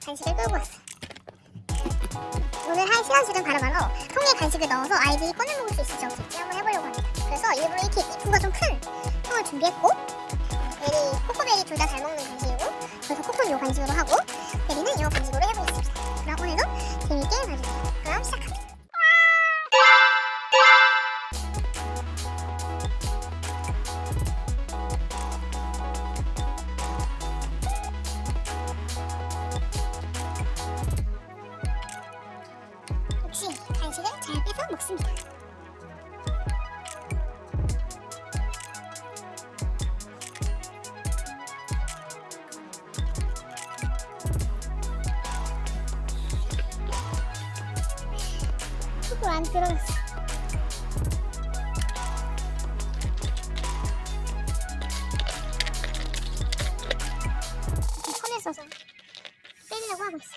간식을 끌고 왔어요. 오늘 할 실험실은 바로바로 통에 간식을 넣어서 아이들이 꺼내 먹을 수 있을지 없을지 한번 해보려고 합니다. 그래서 일부러 이렇게 이쁘고 좀 큰 통을 준비했고, 베리, 코코베리 둘 다 잘 먹는 간식이고, 그래서 코코는 요 간식으로 하고 베리는 요 간식으로 해보겠습니다. 그럼 오늘도 재미있게 봐주세요. 그럼 시작합니다. 역시 간식을 잘 빼서 먹습니다. 속으로 안 들어갔어. 손에 써서 때리려고 하고 있어.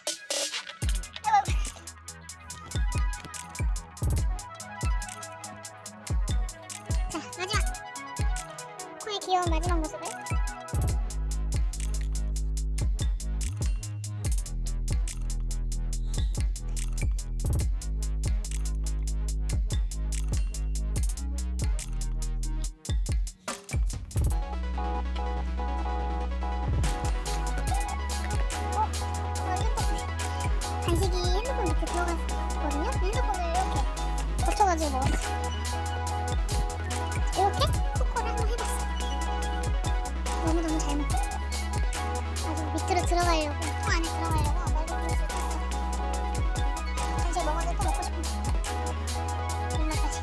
자, 마지막! 코의 귀여운 마지막 모습을 간식이 핸드폰 밑에 들어갔거든요? 핸드폰을 이렇게 덮쳐가지고 먹었어요. 이렇게 코코를 한번 해봤어요. 너무너무 잘 먹고 아주 밑으로 들어가려고, 통 안에 들어가려고 말도 좀 했어요. 간식 먹었는데 또 먹고 싶은데 입맛까지.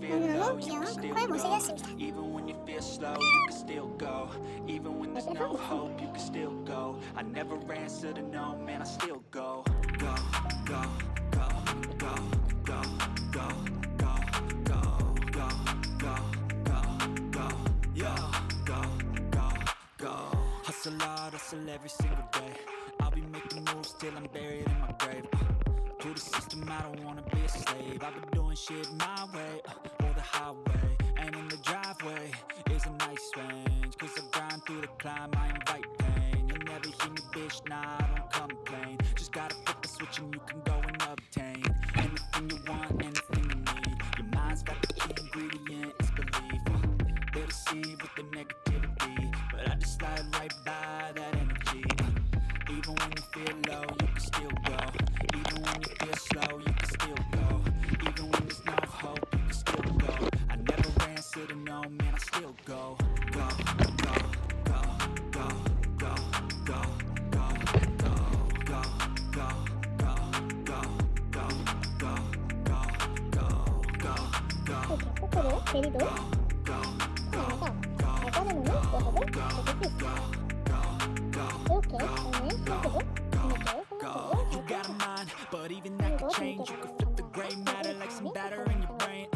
너무너무 귀여운 코코의 모습이었습니다. Even when there's no hope, you can still go. I never answer to no, man, I still go. Go, go, go, go, go, go, go, go, go, go, go, go, yeah, go, go, go. Hustle hard, hustle every single day. I'll be making moves till I'm buried in my grave. To the system, I don't wanna be a slave. I've been doing shit my way, or the highway. And in the driveway is a nice range. Cause I grind through the climb, I invite pain. You'll never hear me, bitch, nah, I don't complain. Just gotta flip the switch and you can go and obtain anything you want, anything you need. Your mind's got the key ingredient, it's belief. They deceive with the negativity, but I just slide right by that energy. Even when you feel low, you can still go. Even when you feel slow, you can still go. Even when there's no hope, you can still go. I never answer to no, man, I still go. Go, go, go, go, go, go, go, go, go, go, go, go, go, go, go, 코코를 베리도 안에서 잘 꺼내먹는 모습을 보실 수 있어요. 이렇게 저는 핑크도 이렇게 go. You got a mind, but even that could change. You could flip the gray matter like some batter in your brain.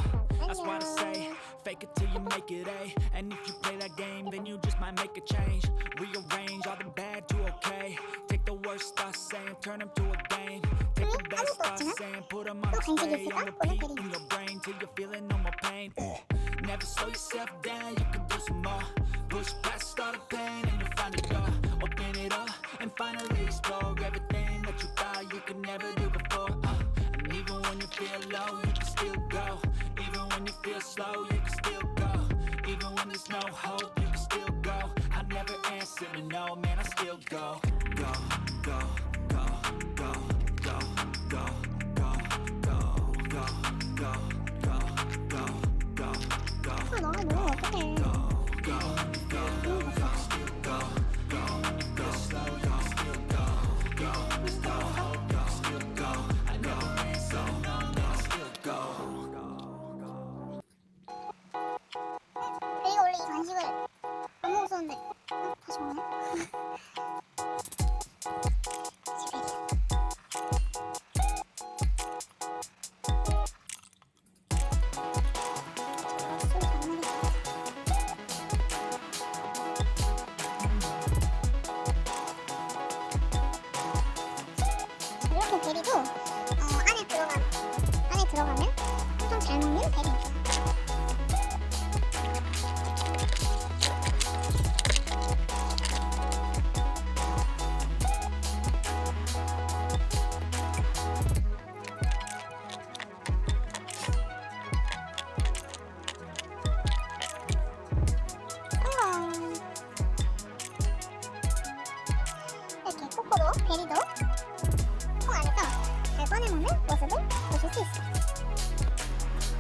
That's why I say, fake it till you make it A. And if you play that game, then you just might make a change. Rearrange all the bad to okay. Take the worst thoughts saying, turn them to a game. Take the best thoughts saying, put them on display. On repeat in your brain till you're feeling no more pain. Never slow yourself down, you can do some more. Push past all the pain and you'll find a door. Open it up and finally explore everything that you thought you could never do before. And even when you feel low, you can still go. Even when you feel slow, you can still go. Even when there's no hope, you can still go. I never answer to no, man, I still go. Go, go, go, go, go, go, go, go, go, go, go, go, go, go. 아, 너무 어떡해. 베리가 원래 이 간식을 너무 무서운데 다시 먹네. 다시 베리야. 소리 장난이야.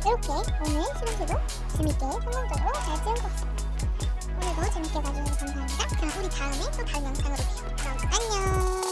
이렇게 오늘 실험실도 재밌게 성공적으로 잘 찍은 것 같습니다. 오늘도 재밌게 봐주셔서 감사합니다. 그럼 우리 다음에 또 다른 영상으로 봬요. 그럼 안녕.